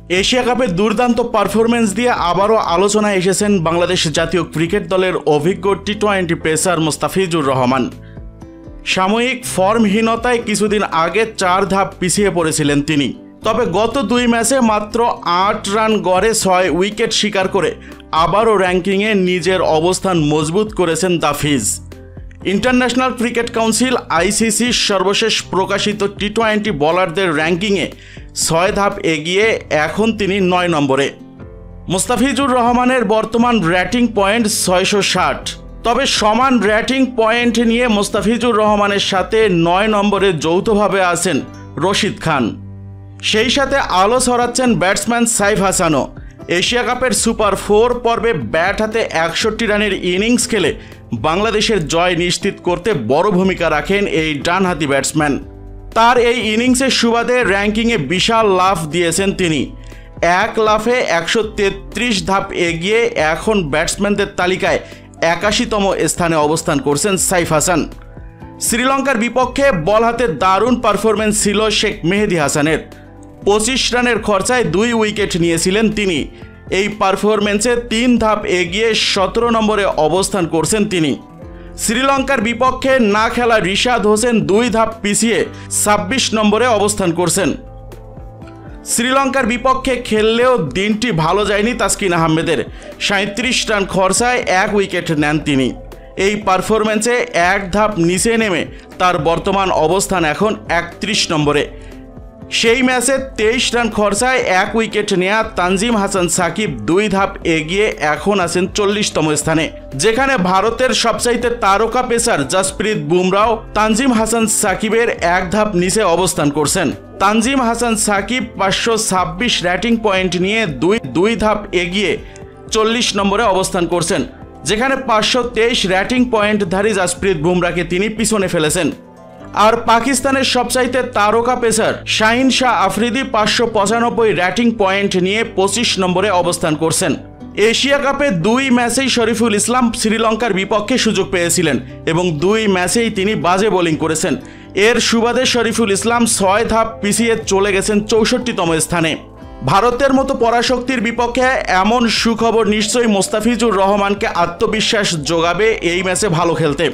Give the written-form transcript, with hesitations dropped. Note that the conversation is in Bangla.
এশিয়া কাপে দুর্দান্ত পারফরমেন্স দিয়ে আবারও আলোচনায় এসেছেন বাংলাদেশ জাতীয় ক্রিকেট দলের অভিজ্ঞ টি-20 পেসার মোস্তাফিজুর রহমান। সাময়িক ফর্মহীনতায় কিছুদিন আগে 4 ধাপ পিছিয়ে পড়েছিলেন তিনি। তবে গত 2 ম্যাচে মাত্র 8 রান গড়ে 6 উইকেট শিকার করে আবারও র্যাঙ্কিংয়ে নিজের অবস্থান মজবুত করেছেন দাফিজ। ইন্টারন্যাশনাল ক্রিকেট কাউন্সিল আইসিসি সর্বশেষ প্রকাশিত টি-20 বোলারদের র্যাঙ্কিংয়ে 6 ধাপ এগিয়ে এখন তিনি 9 নম্বরে। মোস্তাফিজুর রহমানের বর্তমান র্যাটিং পয়েন্ট 660। তবে সমান র্যাটিং পয়েন্ট নিয়ে মোস্তাফিজুর রহমানের সাথে 9 নম্বরে যৌথভাবে আছেন রশিদ খান। সেই সাথে আলো ছড়াচ্ছেন ব্যাটসম্যান সাইফ হাসানও। এশিয়া কাপের সুপার 4 পর্বে ব্যাট হাতে 61 রানের ইনিংস খেলে বাংলাদেশের জয় নিশ্চিত করতে বড় ভূমিকা রাখেন এই ডানহাতি ব্যাটসম্যান। তার এই ইনিংসের সুবাদে র্যাঙ্কিংয়ে বিশাল লাফ দিয়েছেন তিনি। এক লাফে 133 ধাপ এগিয়ে এখন ব্যাটসম্যানদের তালিকায় 81তম স্থানে অবস্থান করছেন সাইফ হাসান। শ্রীলঙ্কার বিপক্ষে বল হাতে দারুণ পারফরমেন্স ছিল শেখ মেহেদী হাসানের। 25 রানের খরচায় 2 উইকেট নিয়েছিলেন তিনি। এই পারফরমেন্সে 3 ধাপ এগিয়ে 17 নম্বরে অবস্থান করছেন তিনি। শ্রীলঙ্কার বিপক্ষে না খেলা রিশাদ হোসেন 2 ধাপ পিছিয়ে 26 নম্বরে অবস্থান করছেন। শ্রীলঙ্কার বিপক্ষে খেললেও দিনটি ভালো যায়নি তাসকিন আহমেদের। 37 রান খরচায় 1 উইকেট নেন তিনি। এই পারফরমেন্সে 1 ধাপ নিচে নেমে তার বর্তমান অবস্থান এখন 31 নম্বরে। সেই ম্যাচে 23 রান খরচায় 1 উইকেট নেয়া তানজিম হাসান সাকিব 2 ধাপ এগিয়ে এখন আছেন 40তম স্থানে, যেখানে ভারতের সবচাইতে তারকা পেসার জাসপ্রীত বুমরাও তানজিম হাসান সাকিবের 1 ধাপ নিচে অবস্থান করছেন। তানজিম হাসান সাকিব 526 র্যাটিং পয়েন্ট নিয়ে 2 ধাপ এগিয়ে 40 নম্বরে অবস্থান করছেন, যেখানে 523 র্যাটিং পয়েন্টধারী জাসপ্রীত বুমরাকে তিনি পিছনে ফেলেছেন। আর পাকিস্তানের সবচাইতে তারকা পেসার শাহিন শাহ আফ্রিদি 595 র্যাটিং পয়েন্ট নিয়ে 25 নম্বরে অবস্থান করছেন। এশিয়া কাপে 2 ম্যাচেই শরীফুল ইসলাম শ্রীলঙ্কার বিপক্ষে সুযোগ পেয়েছিলেন এবং 2 ম্যাচেই তিনি বাজে বোলিং করেছেন। এর সুবাদে শরীফুল ইসলাম 6 ধাপ পিছিয়ে চলে গেছেন 64তম স্থানে। ভারতের মতো পরাশক্তির বিপক্ষে এমন সুখবর নিশ্চয়ই মোস্তাফিজুর রহমানকে আত্মবিশ্বাস যোগাবে এই ম্যাচে ভালো খেলতে।